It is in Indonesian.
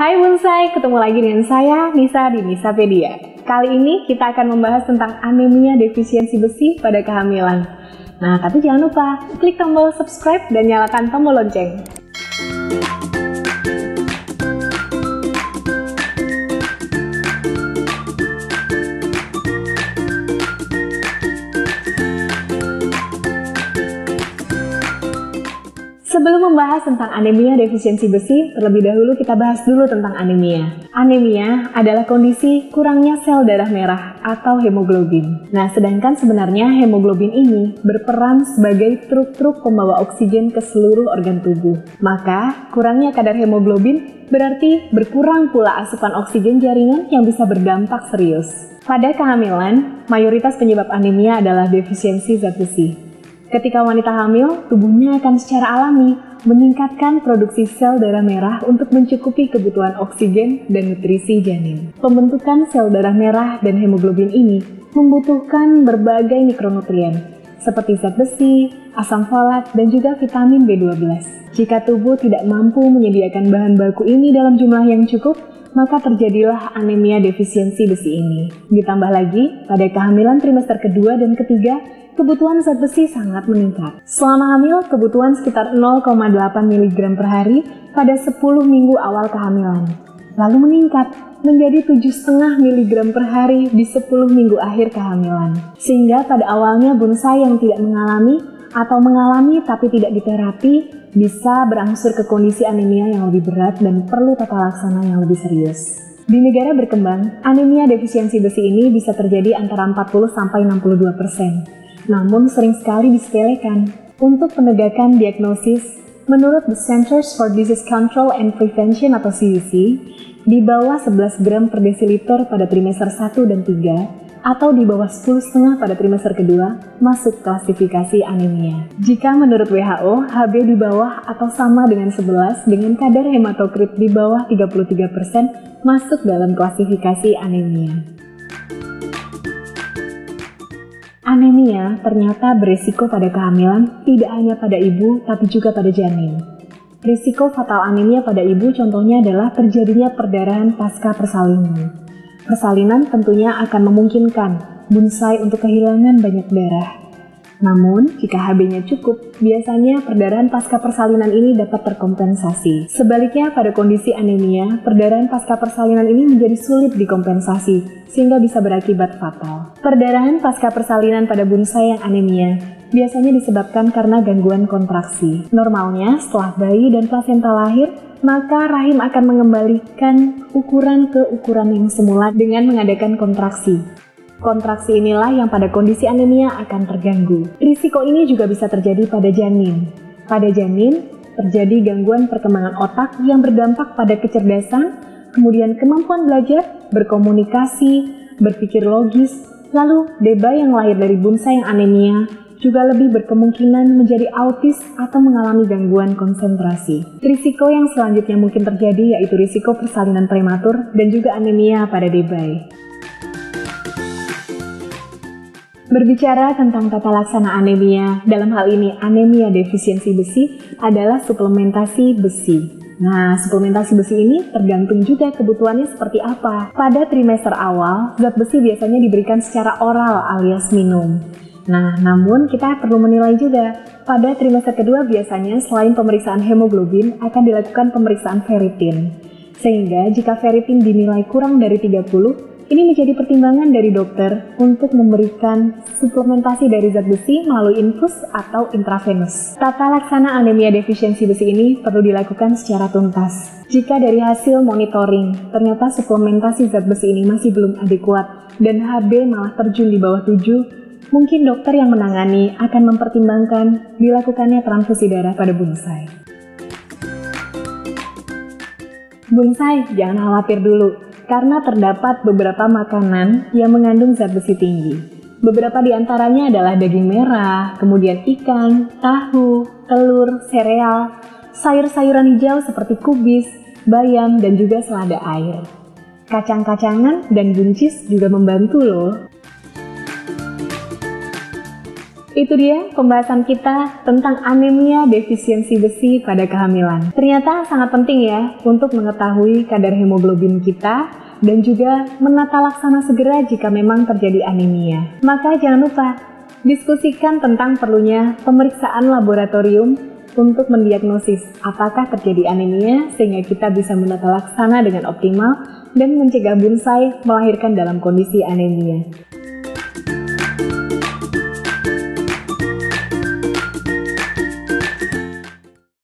Hai Bonsai, ketemu lagi dengan saya Nisa di Nisapedia. Kali ini kita akan membahas tentang anemia defisiensi besi pada kehamilan. Nah, tapi jangan lupa klik tombol subscribe dan nyalakan tombol lonceng. Sebelum membahas tentang anemia defisiensi besi, terlebih dahulu kita bahas dulu tentang anemia. Anemia adalah kondisi kurangnya sel darah merah atau hemoglobin. Nah, sedangkan sebenarnya hemoglobin ini berperan sebagai truk-truk pembawa oksigen ke seluruh organ tubuh. Maka, kurangnya kadar hemoglobin berarti berkurang pula asupan oksigen jaringan yang bisa berdampak serius. Pada kehamilan, mayoritas penyebab anemia adalah defisiensi zat besi. Ketika wanita hamil, tubuhnya akan secara alami meningkatkan produksi sel darah merah untuk mencukupi kebutuhan oksigen dan nutrisi janin. Pembentukan sel darah merah dan hemoglobin ini membutuhkan berbagai mikronutrien, seperti zat besi, asam folat, dan juga vitamin B12. Jika tubuh tidak mampu menyediakan bahan baku ini dalam jumlah yang cukup, maka terjadilah anemia defisiensi besi ini. Ditambah lagi, pada kehamilan trimester kedua dan ketiga, kebutuhan zat besi sangat meningkat. Selama hamil, kebutuhan sekitar 0,8 mg per hari pada 10 minggu awal kehamilan. Lalu meningkat menjadi 7,5 mg per hari di 10 minggu akhir kehamilan. Sehingga pada awalnya bonsai yang tidak mengalami atau mengalami tapi tidak diterapi bisa berangsur ke kondisi anemia yang lebih berat dan perlu tata laksana yang lebih serius. Di negara berkembang, anemia defisiensi besi ini bisa terjadi antara 40-62%. Namun sering sekali disepelekan. Untuk penegakan diagnosis, menurut the Centers for Disease Control and Prevention atau CDC, di bawah 11 gram per desiliter pada trimester 1 dan 3, atau di bawah 10,5 pada trimester kedua, masuk klasifikasi anemia. Jika menurut WHO, HB di bawah atau sama dengan 11 dengan kadar hematokrit di bawah 33% masuk dalam klasifikasi anemia. Anemia ternyata berisiko pada kehamilan tidak hanya pada ibu tapi juga pada janin. Risiko fatal anemia pada ibu contohnya adalah terjadinya perdarahan pasca persalinan. Persalinan tentunya akan memungkinkan bonsai untuk kehilangan banyak darah. Namun, jika HB-nya cukup, biasanya perdarahan pasca persalinan ini dapat terkompensasi. Sebaliknya, pada kondisi anemia, perdarahan pasca persalinan ini menjadi sulit dikompensasi, sehingga bisa berakibat fatal. Perdarahan pasca persalinan pada bonsai yang anemia biasanya disebabkan karena gangguan kontraksi. Normalnya, setelah bayi dan plasenta lahir, maka rahim akan mengembalikan ukuran ke ukuran yang semula dengan mengadakan kontraksi. Kontraksi inilah yang pada kondisi anemia akan terganggu. Risiko ini juga bisa terjadi pada janin. Pada janin, terjadi gangguan perkembangan otak yang berdampak pada kecerdasan, kemudian kemampuan belajar, berkomunikasi, berpikir logis, lalu deba yang lahir dari bonsai yang anemia juga lebih berkemungkinan menjadi autis atau mengalami gangguan konsentrasi. Risiko yang selanjutnya mungkin terjadi yaitu risiko persalinan prematur dan juga anemia pada debai. Berbicara tentang tata laksana anemia, dalam hal ini anemia defisiensi besi adalah suplementasi besi. Nah, suplementasi besi ini tergantung juga kebutuhannya seperti apa. Pada trimester awal, zat besi biasanya diberikan secara oral alias minum. Nah, namun kita perlu menilai juga, pada trimester kedua biasanya selain pemeriksaan hemoglobin akan dilakukan pemeriksaan ferritin. Sehingga jika ferritin dinilai kurang dari 30, ini menjadi pertimbangan dari dokter untuk memberikan suplementasi dari zat besi melalui infus atau intravenous. Tata laksana anemia defisiensi besi ini perlu dilakukan secara tuntas. Jika dari hasil monitoring ternyata suplementasi zat besi ini masih belum adekuat dan HB malah terjun di bawah 7, mungkin dokter yang menangani akan mempertimbangkan dilakukannya transfusi darah pada bonsai. Bonsai, jangan khawatir dulu. Karena terdapat beberapa makanan yang mengandung zat besi tinggi. Beberapa di antaranya adalah daging merah, kemudian ikan, tahu, telur, sereal, sayur-sayuran hijau seperti kubis, bayam, dan juga selada air. Kacang-kacangan dan buncis juga membantu loh. Itu dia pembahasan kita tentang anemia defisiensi besi pada kehamilan. Ternyata sangat penting ya untuk mengetahui kadar hemoglobin kita dan juga menata laksana segera jika memang terjadi anemia. Maka jangan lupa diskusikan tentang perlunya pemeriksaan laboratorium untuk mendiagnosis apakah terjadi anemia sehingga kita bisa menata laksana dengan optimal dan mencegah bonsai melahirkan dalam kondisi anemia.